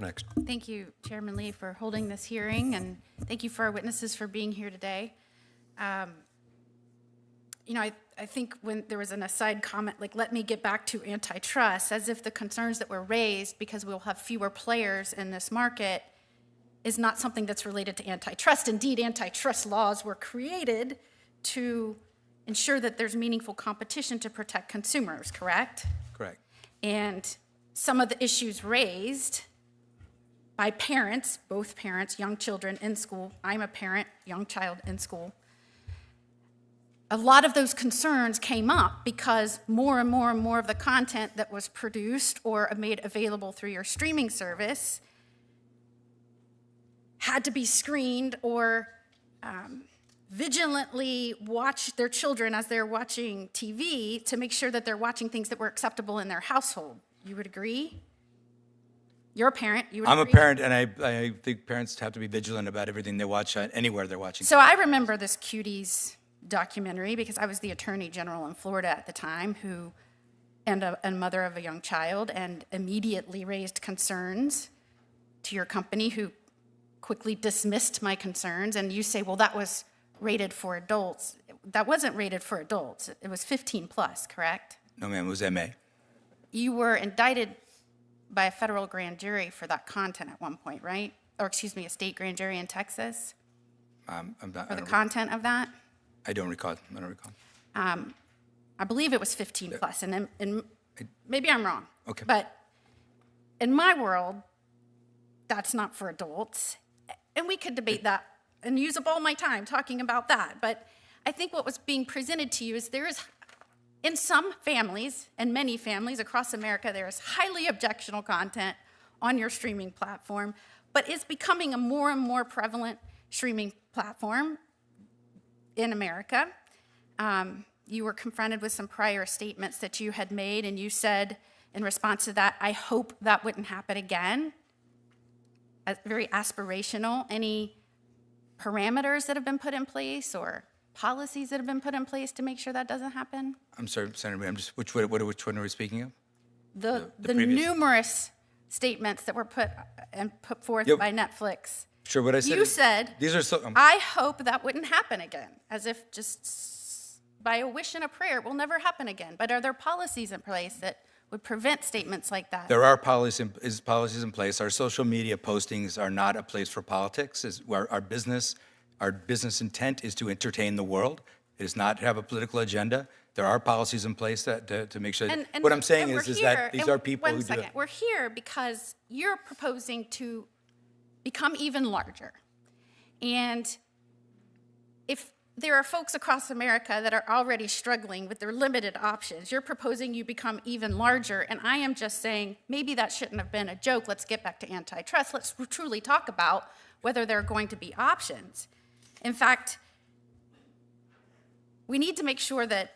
Next. Thank you, Chairman Lee, for holding this hearing, and thank you for our witnesses for being here today. I think when there was an aside comment, like, let me get back to antitrust, as if the concerns that were raised because we'll have fewer players in this market is not something that's related to antitrust. Indeed, antitrust laws were created to ensure that there's meaningful competition to protect consumers, correct? Correct. And some of the issues raised by parents, both parents, young children in school, I'm a parent, young child in school, a lot of those concerns came up because more and more and more of the content that was produced or made available through your streaming service had to be screened or vigilantly watch their children as they're watching TV to make sure that they're watching things that were acceptable in their household. You would agree? You're a parent. You would I'm agree? a parent, and I think parents have to be vigilant about everything they watch anywhere they're watching. So I remember this Cuties documentary because I was the Attorney General in Florida at the time, and a mother of a young child, and immediately raised concerns to your company, who quickly dismissed my concerns. And you say, well, that was rated for adults. That wasn't rated for adults. It was 15 plus, correct? No, ma'am, it was MA. You were indicted by a federal grand jury for that content at one point, right? Or excuse me, a state grand jury in Texas I'm not, for the content of that? I don't recall. I believe it was 15 plus, and maybe I'm wrong. Okay. But in my world, that's not for adults. And we could debate that and use up all my time talking about that. But I think what was being presented to you is there is, in some families, and many families across America, there is highly objectionable content on your streaming platform, but it's becoming a more and more prevalent streaming platform in America. You were confronted with some prior statements that you had made, and you said in response to that, I hope that wouldn't happen again. Very aspirational. Any parameters that have been put in place or policies that have been put in place to make sure that doesn't happen? I'm sorry, Senator, I'm just, which one are we speaking of? The previous- numerous statements that were put forth Yep. by Netflix. Sure, what I said You is, said, these are so, I hope that wouldn't happen again, as if just by a wish and a prayer, it will never happen again. But are there policies in place that would prevent statements like that? there are policies in place. Our social media postings are not a place for politics. Our business intent is to entertain the world. It is not to have a political agenda. There are policies in place to make sure. What I'm saying is that these are people who do it. We're here because you're proposing to become even larger. And if there are folks across America that are already struggling with their limited options, you're proposing you become even larger, and I am just saying maybe that shouldn't have been a joke. Let's get back to antitrust. Let's truly talk about whether there are going to be options. In fact, we need to make sure that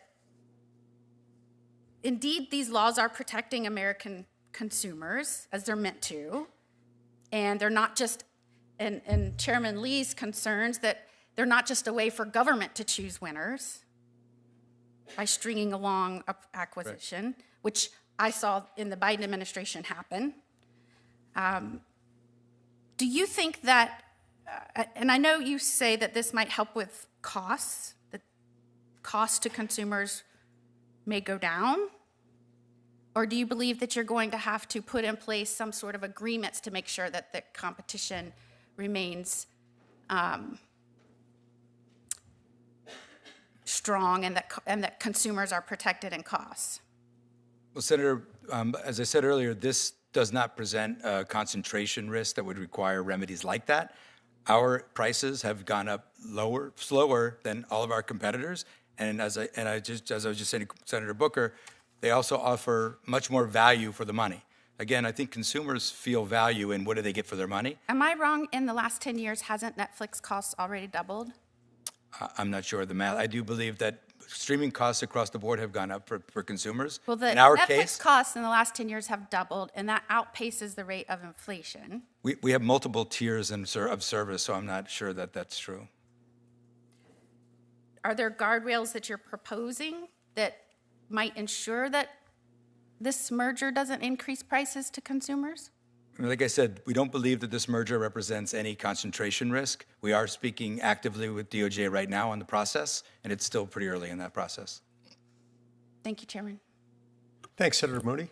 indeed these laws are protecting American consumers as they're meant to, and they're not just, and Chairman Lee's concerns that they're not just a way for government to choose winners by stringing along acquisition, right, which I saw in the Biden administration happen. Do you think that, and I know you say that this might help with costs, that costs to consumers may go down, or do you believe that you're going to have to put in place some sort of agreements to make sure that the competition remains strong and that consumers are protected in costs? Well, Senator, as I said earlier, this does not present a concentration risk that would require remedies like that. Our prices have gone up slower than all of our competitors, and as I was just saying to Senator Booker, they also offer much more value for the money. Again, I think consumers feel value in what do they get for their money. Am I wrong? In the last 10 years, hasn't Netflix costs already doubled? I'm not sure of the math. I do believe that streaming costs across the board have gone up for consumers. Well, the in our Netflix case, costs in the last 10 years have doubled, and that outpaces the rate of inflation. we have multiple tiers of service, so I'm not sure that that's true. Are there guardrails that you're proposing that might ensure that this merger doesn't increase prices to consumers? Like I said, we don't believe that this merger represents any concentration risk. We are speaking actively with DOJ right now on the process, and it's still pretty early in that process. Thank you, Chairman. Thanks, Senator Moody.